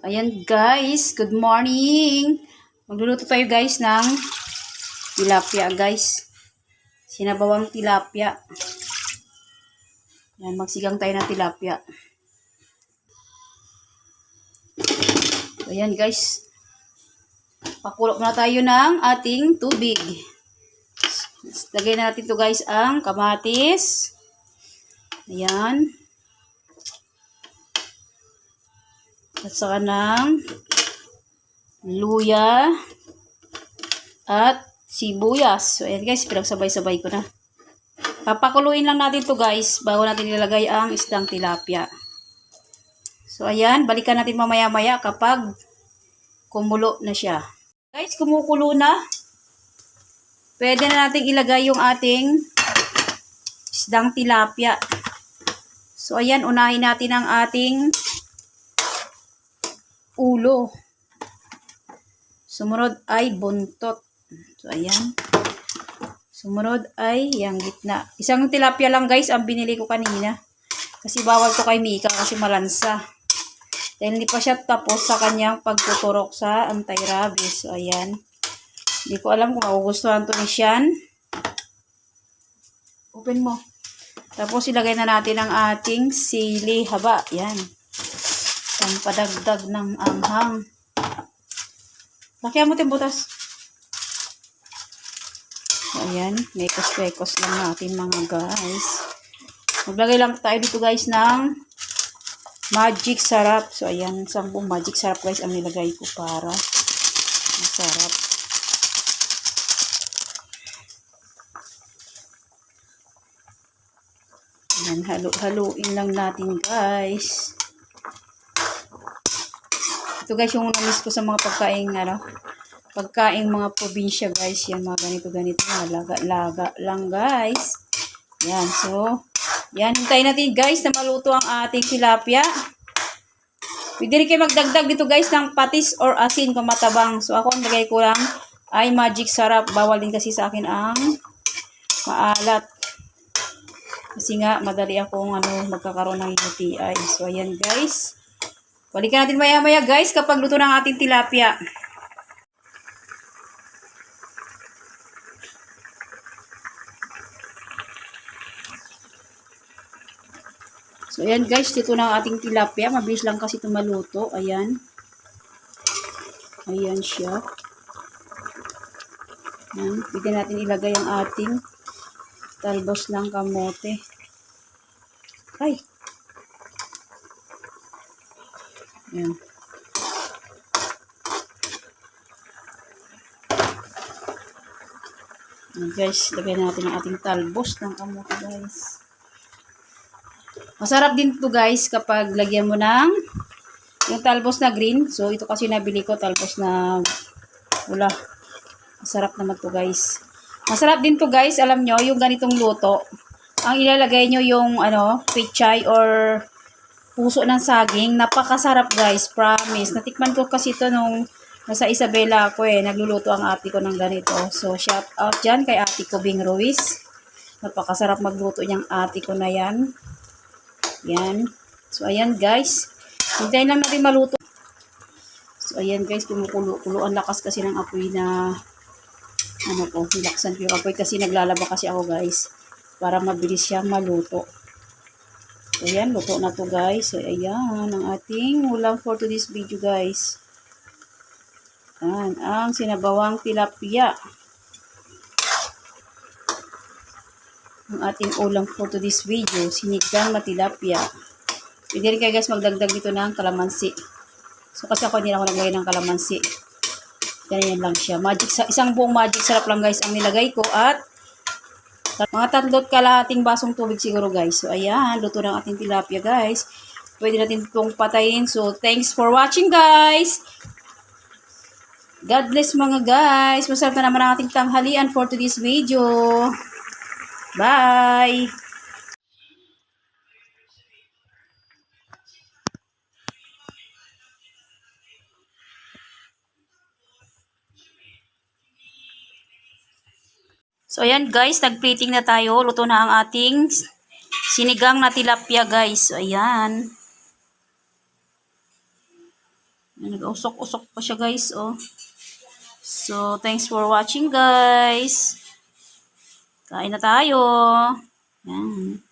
Ayan guys, good morning. Magluluto tayo guys ng tilapia guys. Sinabawang tilapia. Ayan, magsigang tayo ng tilapia. Ayan guys. Pakulo muna tayo ng ating tubig. Lagay na natin to guys ang kamatis. Ayan. At saka ng luya at sibuyas. So, ayan guys, pinagsabay-sabay ko na. Papakuluin lang natin to guys bago natin ilalagay ang isdang tilapia. So, ayan, balikan natin mamaya-maya kapag kumulo na siya. Guys, kumukulo na. Pwede na natin ilagay yung ating isdang tilapia. So, ayan, unahin natin ang ating ulo. Sumunod ay buntot. So, ayan. Sumunod ay yung gitna. Isang tilapia lang guys ang binili ko kanina. Kasi bawal ko kay Mika kasi malansa. Dahil hindi pa siya tapos sa kanyang pagtuturok sa anti-rabies. So, ayan. Hindi ko alam kung magugustuhan to ni Sian. Open mo. Tapos ilagay na natin ang ating sili haba. Ayan. Ang padagdag ng anghang. Lakyan mo tayong butas. So, ayan. Mekos-mekos lang natin mga guys. Maglagay lang tayo dito guys ng magic sarap. So, ayan. 10 magic sarap guys ang nilagay ko para masarap. Ayan. Halo-haluin lang natin guys. Ito guys yung namiss ko sa mga pagkaing mga probinsya guys. Yan mga ganito. Laga lang guys. Yan. So, yan. Hintayin natin guys na maluto ang ating tilapia. Pwede rin kayo magdagdag dito guys ng patis or asin kung matabang. So, ako ang lagay ko lang ay magic sarap. Bawal din kasi sa akin ang maalat. Kasi nga, madali akong magkakaroon ng UTI. So, ayan guys. Balikan natin maya-maya guys kapag luto ng ating tilapia. So, ayan guys. Luto ng ating tilapia. Mabilis lang kasi ito maluto. Ayan. Ayan siya. Ayan. Pwede natin ilagay ang ating talbos ng kamote. Ay! Ayan. Ayan guys, lagay natin ang ating talbos ng kamote guys. Masarap din to guys kapag lagyan mo ng yung talbos na green. So ito kasi nabili ko talbos na wala. Masarap naman to guys. Masarap din to guys, alam nyo, yung ganitong luto. Ang ilalagay nyo yung pechay or puso ng saging. Napakasarap guys, promise. Natikman ko kasi ito nung nasa Isabela ako nagluluto ang ate ko ng ganito. So shout out dyan kay ate ko Bing Ruiz. Napakasarap magluto niyang ate ko na yan. Yan. So ayan guys. Hintayin lang natin maluto. So ayan guys, kumukulo. Ang lakas kasi ng apoy na nilaksan ko yung apoy kasi naglalaba kasi ako guys. Para mabilis siyang maluto. So, ayan, luto na to guys. So, ayan, ang ating ulam for today's video guys. Ayan, ang sinabawang tilapia. Ang ating ulam for today's video, sinigang na tilapia. Pwede rin kayo guys magdagdag dito ng kalamansi. So, kasi ako hindi ako naglagay ng kalamansi. Ganyan lang siya. Isang buong magic sarap lang guys ang nilagay ko at mga 3 kalahating basong tubig siguro guys. So, ayan. Luto ng ating tilapia guys. Pwede natin itong patayin. So, thanks for watching guys. God bless mga guys. Masarap na naman ang ating tanghalian for today's video. Bye! So, ayan guys. Nag-plating na tayo. Luto na ang ating sinigang na tilapia guys. So, ayan. Nag-usok-usok pa siya guys, oh. So, thanks for watching guys. Kain na tayo. Yan.